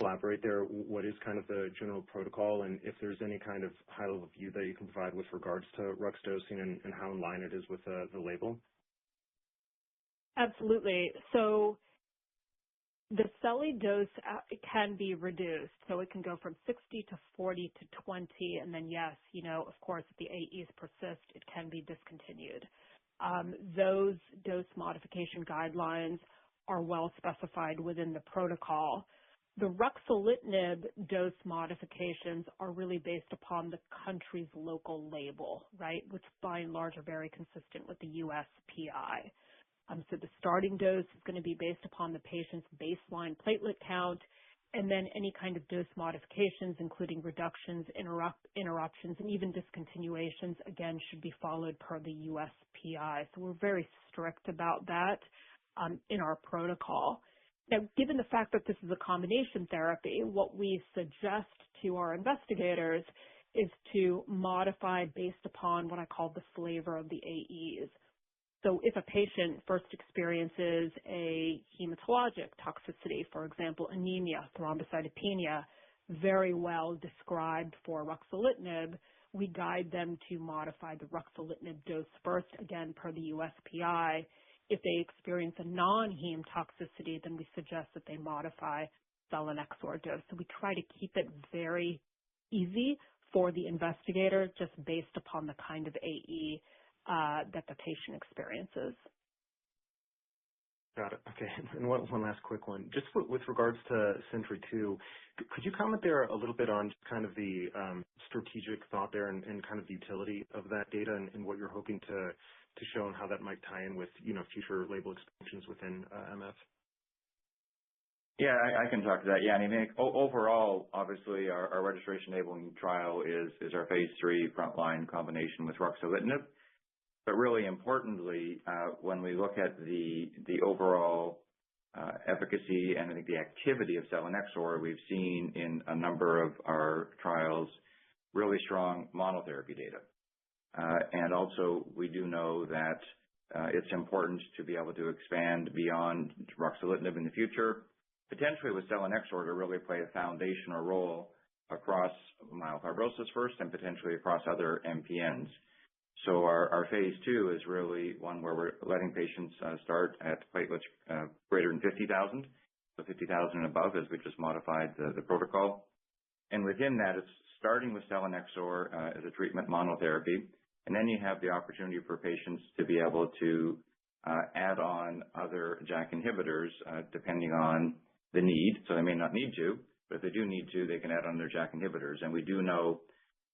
Speaker 9: Elaborate there, what is kind of the general protocol, and if there's any kind of high-level view that you can provide with regards to Rux dosing and how in line it is with the label?
Speaker 4: Absolutely. So the CELI dose can be reduced. So it can go from 60 to 40 to 20. And then, yes, of course, if the AEs persist, it can be discontinued. Those dose modification guidelines are well specified within the protocol. The ruxolitinib dose modifications are really based upon the country's local label, right, which by and large are very consistent with the U.S. PI. So the starting dose is going to be based upon the patient's baseline platelet count, and then any kind of dose modifications, including reductions, interruptions, and even discontinuations, again, should be followed per the U.S. PI. So we're very strict about that in our protocol. Now, given the fact that this is a combination therapy, what we suggest to our investigators is to modify based upon what I call the flavor of the AEs. So if a patient first experiences a hematologic toxicity, for example, anemia, thrombocytopenia, very well described for ruxolitinib, we guide them to modify the ruxolitinib dose first, again, per the USPI. If they experience a non-heme toxicity, then we suggest that they modify selinexor dose. So we try to keep it very easy for the investigator, just based upon the kind of AE that the patient experiences.
Speaker 9: Got it. Okay. And one last quick one. Just with regards to SENTRY-2, could you comment there a little bit on just kind of the strategic thought there and kind of the utility of that data and what you're hoping to show and how that might tie in with, future label expansions within MF?
Speaker 8: Yeah, I can talk to that. Yeah, I mean, overall, obviously, our registration-enabling trial is our phase 3 frontline combination with ruxolitinib. But really importantly, when we look at the overall efficacy and I think the activity of selinexor, we've seen in a number of our trials really strong monotherapy data. And also, we do know that it's important to be able to expand beyond ruxolitinib in the future, potentially with selinexor to really play a foundational role across myelofibrosis first and potentially across other MPNs. So our phase 2 is really one where we're letting patients start at platelets greater than 50,000, so 50,000 and above, as we just modified the protocol. And within that, it's starting with selinexor as a treatment monotherapy, and then you have the opportunity for patients to be able to add on other JAK inhibitors depending on the need. So they may not need to, but if they do need to, they can add on their JAK inhibitors. And we do know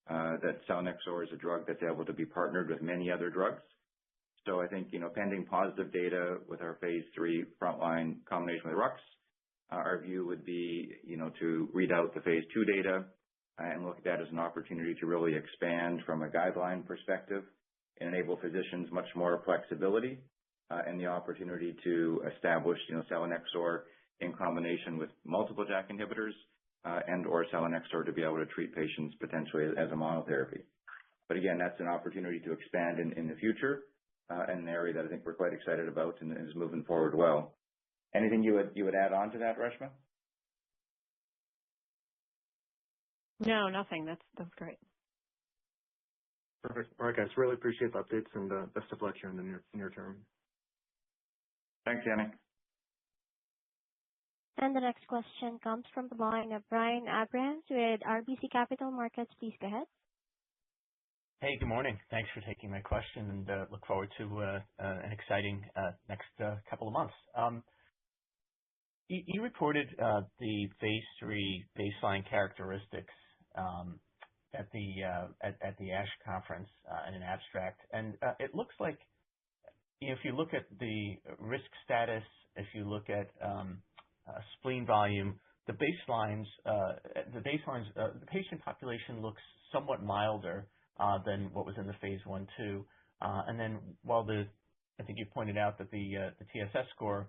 Speaker 8: that selinexor is a drug that's able to be partnered with many other drugs. So I think, pending positive data with our phase 3 frontline combination with Rux, our view would be, to read out the phase 2 data and look at that as an opportunity to really expand from a guideline perspective and enable physicians much more flexibility and the opportunity to establish, selinexor in combination with multiple JAK inhibitors and or selinexor to be able to treat patients potentially as a monotherapy. But again, that's an opportunity to expand in the future and an area that I think we're quite excited about and is moving forward well. Anything you would add on to that, Reshma?
Speaker 4: No, nothing. That's great.
Speaker 9: Perfect. All right, guys. Really appreciate the updates and best of luck here in the near term.
Speaker 8: Thanks, Yanni.
Speaker 1: And the next question comes from the line of Brian Abrahams with RBC Capital Markets. Please go ahead.
Speaker 10: Hey, good morning. Thanks for taking my question, and look forward to an exciting next couple of months. You reported the phase 3 baseline characteristics at the ASH conference in an abstract, and it looks like if you look at the risk status, if you look at spleen volume, the patient population looks somewhat milder than what was in the phase 1/2. And then while I think you pointed out that the TSS score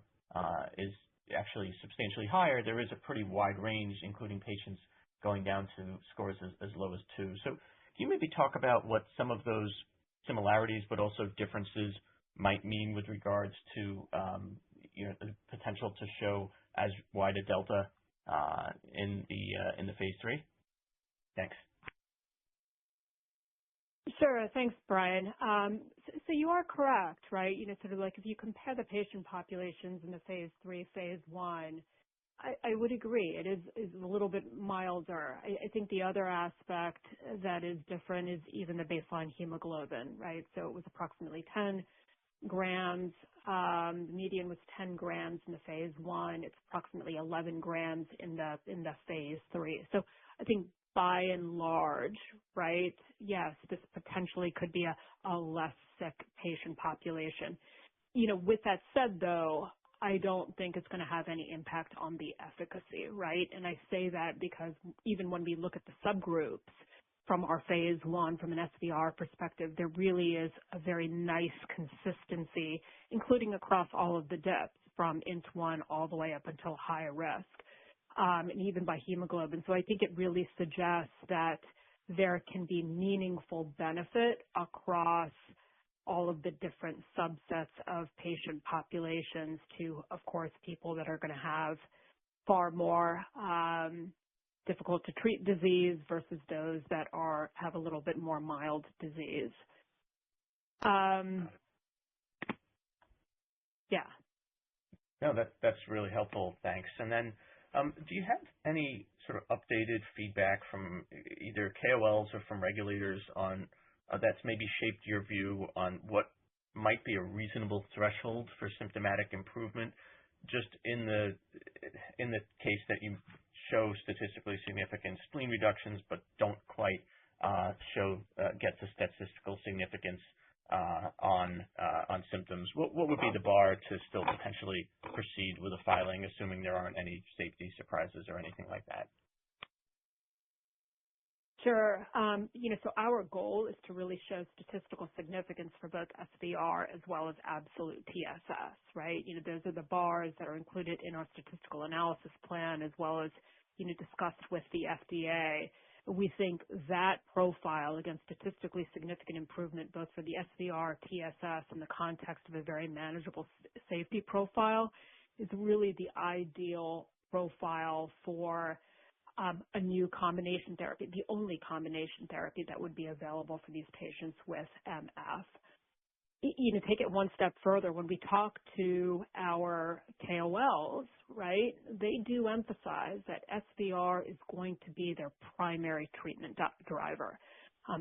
Speaker 10: is actually substantially higher, there is a pretty wide range, including patients going down to scores as low as 2. So can you maybe talk about what some of those similarities but also differences might mean with regards to the potential to show as wide a delta in the phase 3? Thanks.
Speaker 4: Sure. Thanks, Brian. So you are correct, right? Sort of like if you compare the patient populations in the phase 3, phase 1, I would agree. It is a little bit milder. I think the other aspect that is different is even the baseline hemoglobin, right? So it was approximately 10 grams. The median was 10 grams in the phase 1. It's approximately 11 grams in the phase 3. So I think by and large, right, yes, this potentially could be a less sick patient population. With that said, though, I don't think it's going to have any impact on the efficacy, right? And I say that because even when we look at the subgroups from our phase 1, from an SVR perspective, there really is a very nice consistency, including across all of the depths from INT1 all the way up until high risk. And even by hemoglobin. So I think it really suggests that there can be meaningful benefit across all of the different subsets of patient populations to, of course, people that are going to have far more difficult to treat disease versus those that have a little bit more mild disease. Yeah.
Speaker 10: No, that's really helpful. Thanks. And then do you have any sort of updated feedback from either KOLs or from regulators on that's maybe shaped your view on what might be a reasonable threshold for symptomatic improvement, just in the case that you show statistically significant spleen reductions but don't quite get to statistical significance on symptoms? What would be the bar to still potentially proceed with a filing, assuming there aren't any safety surprises or anything like that?
Speaker 4: Sure. So our goal is to really show statistical significance for both SVR as well as absolute TSS, right? Those are the bars that are included in our statistical analysis plan as well as, discussed with the FDA. We think that profile, again, statistically significant improvement both for the SVR, TSS in the context of a very manageable safety profile is really the ideal profile for a new combination therapy, the only combination therapy that would be available for these patients with MF. Take it one step further. When we talk to our KOLs, right, they do emphasize that SVR is going to be their primary treatment driver,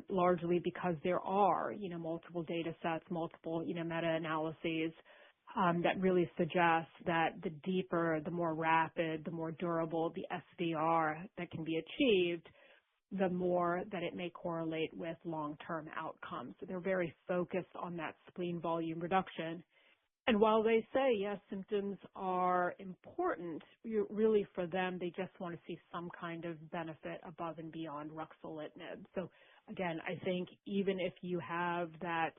Speaker 4: largely because there are, multiple data sets, multiple, meta-analyses that really suggest that the deeper, the more rapid, the more durable the SVR that can be achieved, the more that it may correlate with long-term outcomes. So they're very focused on that spleen volume reduction. And while they say, yes, symptoms are important, really for them, they just want to see some kind of benefit above and beyond ruxolitinib. So again, I think even if you have that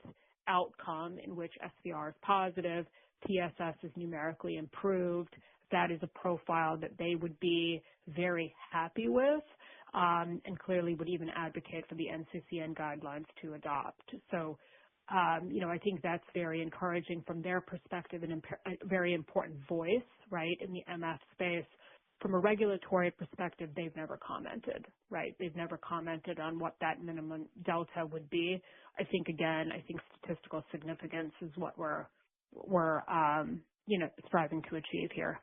Speaker 4: outcome in which SVR is positive, TSS is numerically improved, that is a profile that they would be very happy with, and clearly would even advocate for the NCCN guidelines to adopt. So, I think that's very encouraging from their perspective and a very important voice, right, in the MF space From a regulatory perspective, they've never commented, right? They've never commented on what that minimum delta would be. I think statistical significance is what we're striving to achieve here.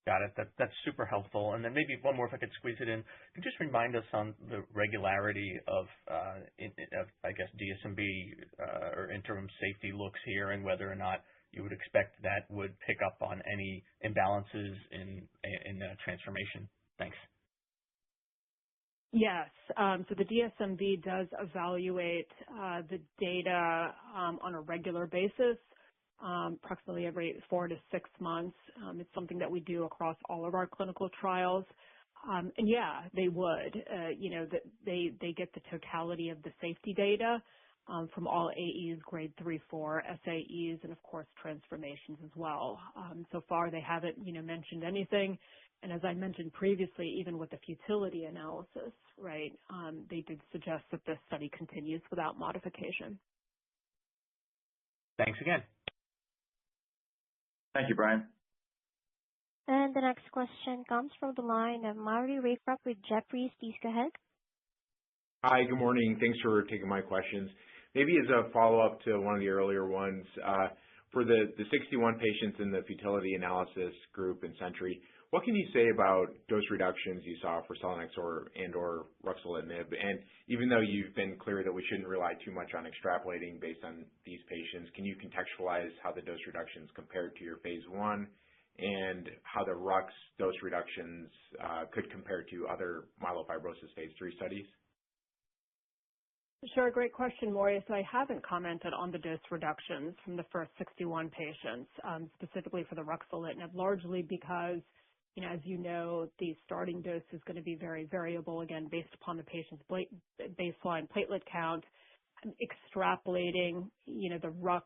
Speaker 10: Got it. That's super helpful. And then maybe one more, if I could squeeze it in. Could you just remind us on the regularity of I guess, DSMB or interim safety looks here, and whether or not you would expect that would pick up on any imbalances in transformation? Thanks.
Speaker 4: Yes. So the DSMB does evaluate the data on a regular basis, approximately every 4 to 6 months. It's something that we do across all of our clinical trials. And yeah, they would. They get the totality of the safety data from all AEs, grade 3, 4, SAEs, and of course transformations as well. So far, they haven't mentioned anything. And as I mentioned previously, even with the futility analysis, right, they did suggest that this study continues without modification.
Speaker 10: Thanks again.
Speaker 8: Thank you, Brian.
Speaker 1: And the next question comes from the line of Maury Raycroft with Jefferies. Please go ahead.
Speaker 11: Hi, good morning. Thanks for taking my questions. Maybe as a follow-up to one of the earlier ones, for the 61 patients in the futility analysis group in Sentry, what can you say about dose reductions you saw for selinexor and/or ruxolitinib? And even though you've been clear that we shouldn't rely too much on extrapolating based on these patients, can you contextualize how the dose reductions compared to your phase 1 and how the Rux dose reductions could compare to other myelofibrosis phase 3 studies?
Speaker 4: Sure. Great question, Maury. So I haven't commented on the dose reductions from the first 61 patients, specifically for the ruxolitinib, largely because, as you know, the starting dose is going to be very variable, again, based upon the patient's baseline platelet count. Extrapolating, the Rux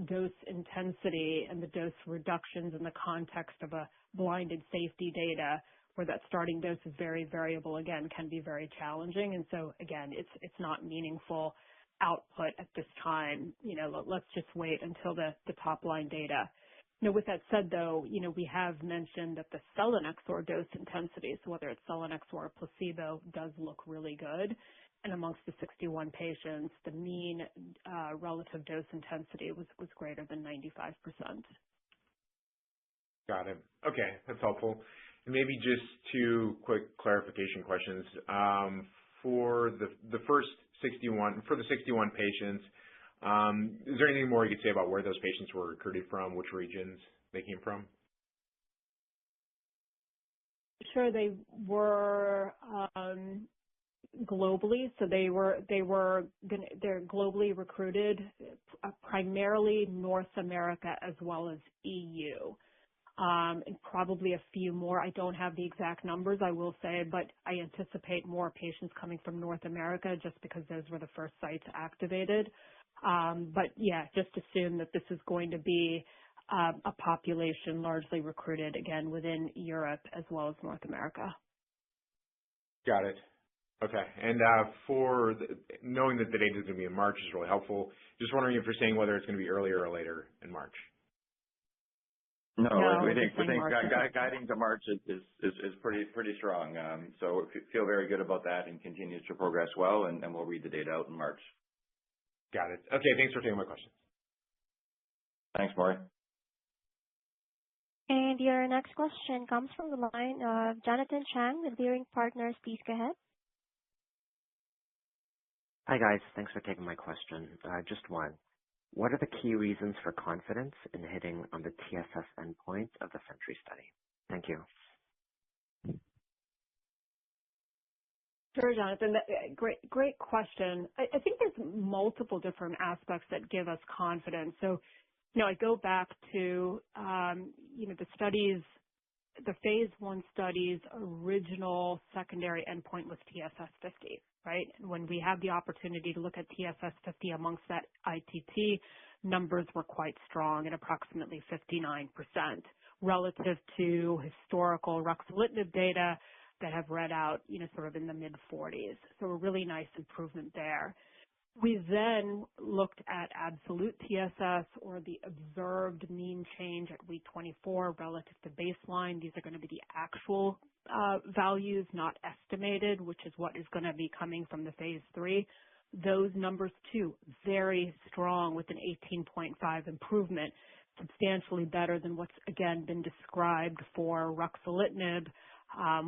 Speaker 4: dose intensity and the dose reductions in the context of a blinded safety data where that starting dose is very variable, again, can be very challenging. And so, again, it's not meaningful output at this time. Let's just wait until the top line data. With that said, though, we have mentioned that the selinexor dose intensity, so whether it's selinexor or placebo, does look really good. And amongst the 61 patients, the mean relative dose intensity was greater than 95%.
Speaker 11: Got it. Okay, that's helpful. And maybe just 2 quick clarification questions. For the first 61, for the 61 patients, is there anything more you could say about where those patients were recruited from, which regions they came from?
Speaker 4: Sure, they were globally, so they're globally recruited, primarily North America as well as EU. And probably a few more. I don't have the exact numbers, I will say, but I anticipate more patients coming from North America just because those were the first sites activated. But yeah, just assume that this is going to be a population largely recruited, again, within Europe as well as North America.
Speaker 11: Got it. Okay. And knowing that the data is going to be in March is really helpful. Just wondering if you're saying whether it's going to be earlier or later in March.
Speaker 8: No, we think guiding to March is pretty strong. So we feel very good about that and continues to progress well, and we'll read the data out in March.
Speaker 11: Got it. Okay, thanks for taking my questions.
Speaker 8: Thanks, Maury.
Speaker 1: And your next question comes from the line of Jonathan Chang with Leerink Partners. Please go ahead.
Speaker 12: Hi, guys. Thanks for taking my question. Just one. What are the key reasons for confidence in hitting on the TSS endpoint of the Sentry study? Thank you.
Speaker 4: Sure, Jonathan. Great question. I think there's multiple different aspects that give us confidence. So, I go back to, the studies, the phase 1 study's original secondary endpoint was TSS 50, right? And when we had the opportunity to look at TSS 50 amongst that ITT, numbers were quite strong at approximately 59% relative to historical ruxolitinib data that have read out, sort of in the mid-40s. So a really nice improvement there. We then looked at absolute TSS, or the observed mean change at week 24 relative to baseline. These are going to be the actual values, not estimated, which is what is going to be coming from the phase 3. Those numbers, too, very strong with an 18.5 improvement, substantially better than what's, again, been described for ruxolitinib,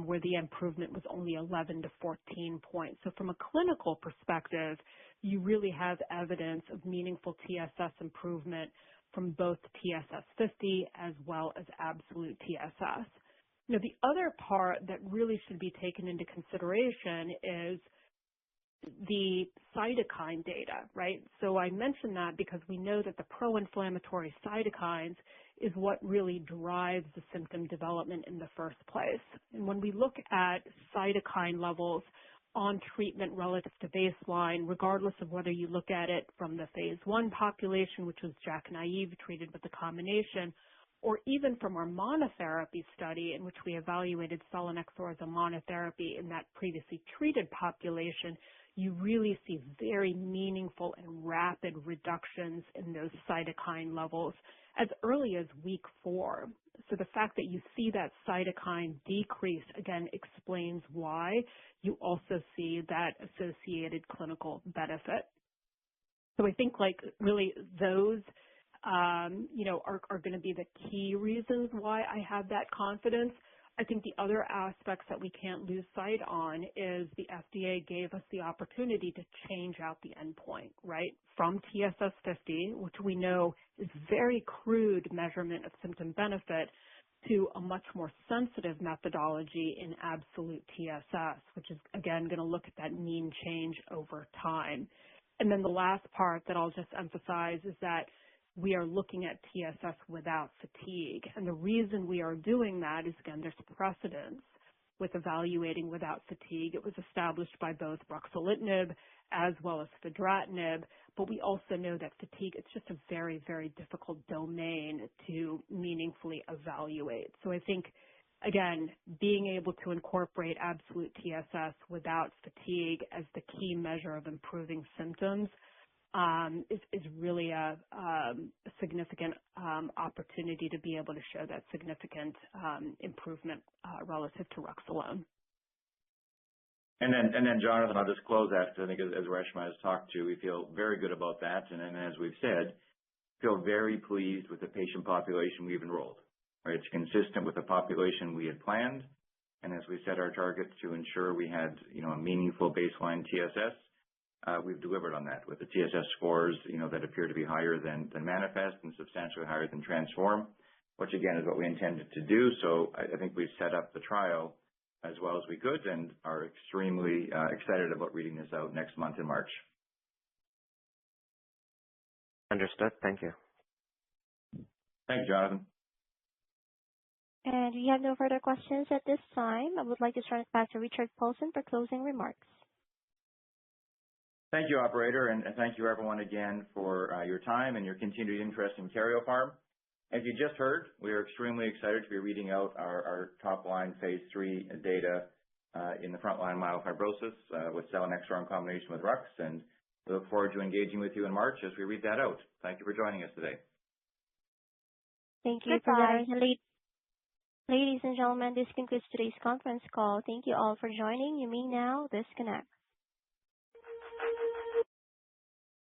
Speaker 4: where the improvement was only 11 to 14 points. So from a clinical perspective, you really have evidence of meaningful TSS improvement from both TSS 50 as well as absolute TSS. Now, the other part that really should be taken into consideration is the cytokine data, right? So I mention that because we know that the pro-inflammatory cytokines is what really drives the symptom development in the first place. And when we look at cytokine levels on treatment relative to baseline, regardless of whether you look at it from the phase 1 population, which was JAK naive treated with the combination, or even from our monotherapy study in which we evaluated selinexor as a monotherapy in that previously treated population, you really see very meaningful and rapid reductions in those cytokine levels as early as week 4. So the fact that you see that cytokine decrease, again, explains why you also see that associated clinical benefit. So I think really those are going to be the key reasons why I have that confidence. I think the other aspects that we can't lose sight on is the FDA gave us the opportunity to change out the endpoint, right? From TSS 50, which we know is very crude measurement of symptom benefit, to a much more sensitive methodology in absolute TSS, which is, again, going to look at that mean change over time. And then the last part that I'll just emphasize is that we are looking at TSS without fatigue. And the reason we are doing that is, again, there's precedence with evaluating without fatigue. It was established by both ruxolitinib as well as fedratinib, but we also know that fatigue, it's just a very, very difficult domain to meaningfully evaluate. So I think, again, being able to incorporate absolute TSS without fatigue as the key measure of improving symptoms is really a significant opportunity to be able to show that significant improvement relative to Rux alone.
Speaker 8: And then, Jonathan, I'll just close that. I think as Reshma has talked to, we feel very good about that. And then, as we've said, feel very pleased with the patient population we've enrolled. Right? It's consistent with the population we had planned. And as we set our targets to ensure we had, a meaningful baseline TSS, we've delivered on that with the TSS scores, that appear to be higher than Manifest and substantially higher than Transform, which again is what we intended to do. So I think we've set up the trial as well as we could and are extremely excited about reading this out next month in March.
Speaker 12: Understood. Thank you.
Speaker 8: Thanks, Jonathan.
Speaker 1: And we have no further questions at this time. I would like to turn it back to Richard Paulson for closing remarks.
Speaker 8: Thank you, operator, and thank you everyone again for your time and your continued interest in Karyopharm. As you just heard, we are extremely excited to be reading out our top-line phase 3 data in the frontline myelofibrosis with selinexor in combination with Rux, and we look forward to engaging with you in March as we read that out. Thank you for joining us today.
Speaker 1: Thank you for that. Ladies and gentlemen, this concludes today's conference call. Thank you all for joining. You may now disconnect.